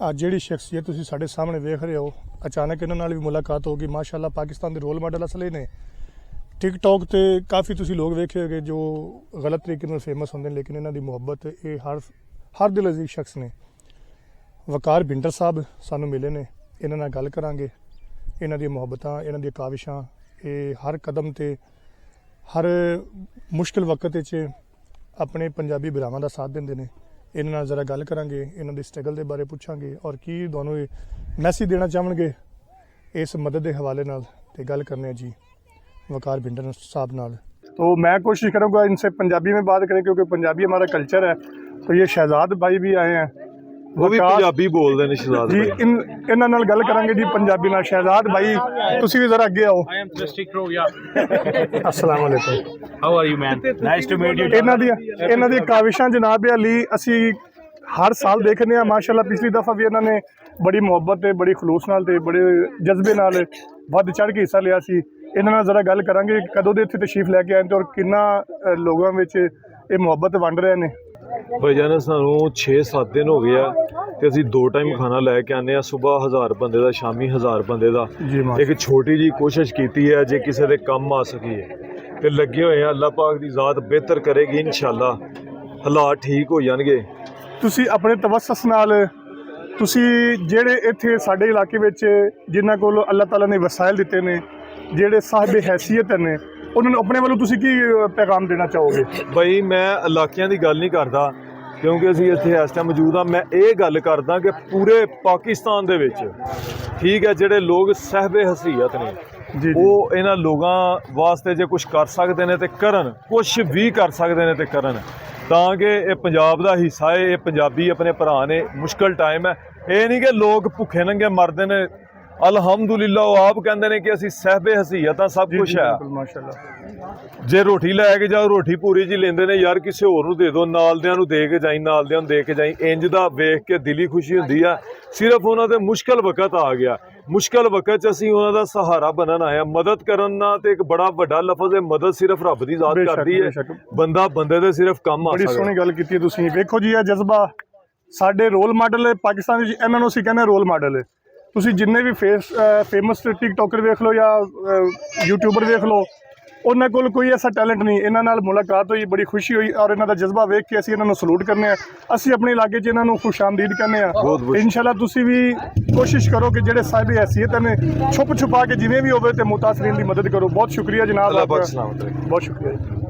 ਅੱਜ ਜਿਹੜੀ ਸ਼ਖਸੀਅਤ ਤੁਸੀਂ ਸਾਡੇ ਸਾਹਮਣੇ ਵੇਖ ਰਹੇ ਹੋ, ਅਚਾਨਕ ਇਹਨਾਂ ਨਾਲ ਵੀ ਮੁਲਾਕਾਤ ਹੋ ਗਈ। ਮਾਸ਼ਾਅੱਲਾ ਪਾਕਿਸਤਾਨ ਦੇ ਰੋਲ ਮਾਡਲ ਅਸਲੇ ਨੇ। ਟਿਕਟੌਕ ਤੇ ਕਾਫੀ ਤੁਸੀਂ ਲੋਕ ਵੇਖੇ ਹੋਗੇ ਜੋ ਗਲਤ ਤਰੀਕੇ ਨਾਲ ਫੇਮਸ ਹੁੰਦੇ ਨੇ, ਲੇਕਿਨ ਇਹਨਾਂ ਦੀ ਮੁਹੱਬਤ ਇਹ ਹਰ ਦਿਲ ਅਜ਼ੀਜ਼ ਸ਼ਖਸ ਨੇ। ਵਕਾਰ ਭਿੰਡਰ ਸਾਹਿਬ ਸਾਨੂੰ ਮਿਲੇ ਨੇ, ਇਹਨਾਂ ਨਾਲ ਗੱਲ ਕਰਾਂਗੇ। ਇਹਨਾਂ ਦੀਆਂ ਮੁਹੱਬਤਾਂ, ਇਹਨਾਂ ਦੀਆਂ ਕਾਵਿਸ਼ਾਂ, ਇਹ ਹਰ ਕਦਮ ਤੇ ਹਰ ਮੁਸ਼ਕਿਲ ਵਕਤ ਵਿੱਚ ਆਪਣੇ ਪੰਜਾਬੀ ਭਰਾਵਾਂ ਦਾ ਸਾਥ ਦਿੰਦੇ ਨੇ। ਇਹਨਾਂ ਨਾਲ ਜ਼ਰਾ ਗੱਲ ਕਰਾਂਗੇ, ਇਹਨਾਂ ਦੀ ਸਟਰਗਲ ਦੇ ਬਾਰੇ ਪੁੱਛਾਂਗੇ ਔਰ ਕੀ ਤੁਹਾਨੂੰ ਇਹ ਮੈਸੇਜ ਦੇਣਾ ਚਾਹਣਗੇ ਇਸ ਮਦਦ ਦੇ ਹਵਾਲੇ ਨਾਲ, ਤੇ ਗੱਲ करने हैं जी वकार भिंडर साहब नाल। तो मैं कोशिश करूँगा इनसे पंजाबी में बात करें क्योंकि पंजाबी हमारा कल्चर है। तो ये शहजाद भाई भी आए हैं, वो भी पंजाबी बोलते हैं शहजाद जी। इन्हां नाल गल करांगे जी पंजाबी नाल। शहजाद भाई तुसी भी जरा अगे आओ। I am Trustic Pro, yeah. अस्सलाम वालेकुम। How are you, man? Nice to meet you. ਇਹਨਾਂ ਦੀ ਕਾਵਿਸ਼ਾਂ ਜਨਾਬ ਅਲੀ ਅਸੀਂ ਹਰ ਸਾਲ ਦੇਖਦੇ ਹਾਂ। ਮਾਸ਼ਾਅੱਲਾ ਪਿਛਲੀ ਦਫਾ ਵੀ ਇਹਨਾਂ ਨੇ ਬੜੀ ਮੁਹੱਬਤ ਤੇ ਬੜੀ ਖਲੂਸ ਨਾਲ ਤੇ ਬੜੇ ਜਜ਼ਬੇ ਨਾਲ ਵੱਧ ਚੜ੍ਹ ਕੇ ਹਿੱਸਾ ਲਿਆ ਸੀ। ਇਹਨਾਂ ਨਾਲ ਜ਼ਰਾ ਗੱਲ ਕਰਾਂਗੇ ਕਦੋਂ ਦੇ ਇੱਥੇ ਤਸ਼ਰੀਫ ਲੈ ਕੇ ਆਏ ਤੇ ਔਰ ਕਿੰਨਾ ਲੋਕਾਂ ਵਿੱਚ ਇਹ ਮੁਹੱਬਤ ਵੰਡ ਰਹੇ ਨੇ। ਭਾਈਜਾਨ ਸਾਨੂੰ 6-7 ਦਿਨ ਹੋ ਗਏ ਆ ਤੇ ਅਸੀਂ 2 ਟਾਈਮ ਖਾਣਾ ਲੈ ਕੇ ਆਨੇ ਆ। ਸਵੇਰ 1000 ਬੰਦੇ ਦਾ, ਸ਼ਾਮੀ 1000 ਬੰਦੇ ਦਾ। ਇੱਕ ਛੋਟੀ ਜੀ ਕੋਸ਼ਿਸ਼ ਕੀਤੀ ਹੈ ਜੇ ਕਿਸੇ ਦੇ ਕੰਮ ਆ ਸਕੀਏ ਤੇ ਲੱਗੇ ਹੋਏ ਆ। ਅੱਲਾਹ ਪਾਕ ਦੀ ਜ਼ਾਤ ਬਿਹਤਰ ਕਰੇਗੀ ਇਨਸ਼ਾਅੱਲਾ, ਹਾਲਾਤ ਠੀਕ ਹੋ ਜਾਣਗੇ। ਤੁਸੀਂ ਆਪਣੇ ਤਵੱਸਸ ਨਾਲ ਤੁਸੀਂ ਜਿਹੜੇ ਇੱਥੇ ਸਾਡੇ ਇਲਾਕੇ ਵਿੱਚ ਜਿਨ੍ਹਾਂ ਕੋਲ ਅੱਲਾਹ ਤਾਲਾ ਨੇ ਵਸਾਇਲ ਦਿੱਤੇ ਨੇ, ਜਿਹੜੇ ਸਾਹਿਬ ਹੈਸੀਅਤ ਨੇ, ਉਹਨਾਂ ਨੂੰ ਆਪਣੇ ਵੱਲੋਂ ਤੁਸੀਂ ਕੀ ਪੈਗਾਮ ਦੇਣਾ ਚਾਹੋਗੇ? ਬਈ ਮੈਂ ਇਲਾਕਿਆਂ ਦੀ ਗੱਲ ਨਹੀਂ ਕਰਦਾ ਕਿਉਂਕਿ ਅਸੀਂ ਇੱਥੇ ਇਸ ਟਾਈਮ ਮੌਜੂਦ ਹਾਂ। ਮੈਂ ਇਹ ਗੱਲ ਕਰਦਾ ਕਿ ਪੂਰੇ ਪਾਕਿਸਤਾਨ ਦੇ ਵਿੱਚ ਠੀਕ ਹੈ ਜਿਹੜੇ ਲੋਕ ਸਾਹਿਬ ਹਸੀਅਤ ਨੇ ਜੀ, ਉਹ ਇਹਨਾਂ ਲੋਕਾਂ ਵਾਸਤੇ ਜੇ ਕੁਝ ਕਰ ਸਕਦੇ ਨੇ ਤੇ ਕਰਨ, ਕੁਝ ਵੀ ਕਰ ਸਕਦੇ ਨੇ ਤੇ ਕਰਨ, ਤਾਂ ਕਿ ਇਹ ਪੰਜਾਬ ਦਾ ਹਿੱਸਾ ਹੈ। ਇਹ ਪੰਜਾਬੀ ਆਪਣੇ ਭਰਾ ਨੇ। ਮੁਸ਼ਕਲ ਟਾਈਮ ਹੈ, ਇਹ ਨਹੀਂ ਕਿ ਲੋਕ ਭੁੱਖੇ ਨੰਗੇ ਮਰਦੇ ਨੇ। ਅਲਹਮਦੁਲਿਲਾ ਉਹ ਆਪ ਕਹਿੰਦੇ ਨੇ ਕਿ ਅਸੀਂ ਸਹਿਬੇ ਹਸੀਅਤਾਂ ਸਭ ਕੁਝ ਹੈ। ਮਾਸ਼ਾਅੱਲਾ ਜੇ ਰੋਟੀ ਲੈ ਕੇ ਜਾਓ ਰੋਟੀ ਪੂਰੀ ਜੀ ਲੈਂਦੇ ਨੇ, ਯਾਰ ਕਿਸੇ ਹੋਰ ਨੂੰ ਦੇ ਦਿਓ, ਨਾਲਦਿਆਂ ਨੂੰ ਦੇ ਕੇ ਜਾਈ, ਨਾਲਦਿਆਂ ਨੂੰ ਦੇ ਕੇ ਜਾਈ। ਇੰਜ ਦਾ ਵੇਖ ਕੇ ਦਿਲੀ ਖੁਸ਼ੀ ਹੁੰਦੀ ਆ। ਸਿਰਫ ਉਹਨਾਂ ਦੇ ਮੁਸ਼ਕਲ ਵਕਤ ਆ ਗਿਆ, ਮੁਸ਼ਕਲ ਵਕਤ 'ਚ ਅਸੀਂ ਉਹਨਾਂ ਦਾ ਸਹਾਰਾ ਬਣਨ ਆਇਆ। ਮਦਦ ਕਰਨ ਨਾਲ ਤੇ ਇੱਕ ਬੜਾ ਵੱਡਾ ਲਫ਼ਜ਼ ਹੈ ਮਦਦ, ਸਿਰਫ ਰੱਬ ਦੀ ਜ਼ਾਤ ਕਰਦੀ ਹੈ। ਬੰਦਾ ਬੰਦੇ ਦੇ ਸਿਰਫ ਕੰਮ ਆ ਸਕਦਾ। ਬੜੀ ਸੋਹਣੀ ਗੱਲ ਕੀਤੀ ਤੁਸੀਂ। ਵੇਖੋ ਜੀ ਇਹ ਜਜ਼ਬਾ ਸਾਡੇ ਰੋਲ ਮਾਡਲ ਪਾਕਿਸਤਾਨ ਵਿੱਚ, ਇਹਨਾਂ ਨੂੰ ਅਸੀਂ ਕਹਿੰਦੇ ਰੋਲ ਮਾਡਲ। ਤੁਸੀਂ ਜਿੰਨੇ ਵੀ ਫੇਮਸ ਟਿਕਟੋਕਰ ਵੇਖ ਲਓ ਜਾਂ ਯੂਟਿਊਬਰ ਵੇਖ ਲਓ, ਉਹਨਾਂ ਕੋਲ ਕੋਈ ਐਸਾ ਟੈਲੈਂਟ ਨਹੀਂ। ਇਹਨਾਂ ਨਾਲ ਮੁਲਾਕਾਤ ਹੋਈ, ਬੜੀ ਖੁਸ਼ੀ ਹੋਈ ਔਰ ਇਹਨਾਂ ਦਾ ਜਜ਼ਬਾ ਵੇਖ ਕੇ ਅਸੀਂ ਇਹਨਾਂ ਨੂੰ ਸਲੂਟ ਕਰਨੇ ਆ। ਅਸੀਂ ਆਪਣੇ ਇਲਾਕੇ 'ਚ ਇਹਨਾਂ ਨੂੰ ਖੁਸ਼ਾਮਦੀਦ ਕਹਿੰਦੇ ਆ। ਇਨਸ਼ਾਅੱਲਾ ਤੁਸੀਂ ਵੀ ਕੋਸ਼ਿਸ਼ ਕਰੋ ਕਿ ਜਿਹੜੇ ਸਾਹਿਬ ਹੈਸੀਅਤ ਨੇ ਛੁਪ ਛੁਪਾ ਕੇ ਜਿਵੇਂ ਵੀ ਹੋਵੇ ਤੇ ਮੁਤਾਸਰੀਨ ਦੀ ਮਦਦ ਕਰੋ। ਬਹੁਤ ਸ਼ੁਕਰੀਆ ਜਨਾਬ, ਅੱਲਾਹ ਪਾਕ ਸਲਾਮਤ ਰਹੇ। ਬਹੁਤ ਸ਼ੁਕਰੀਆ।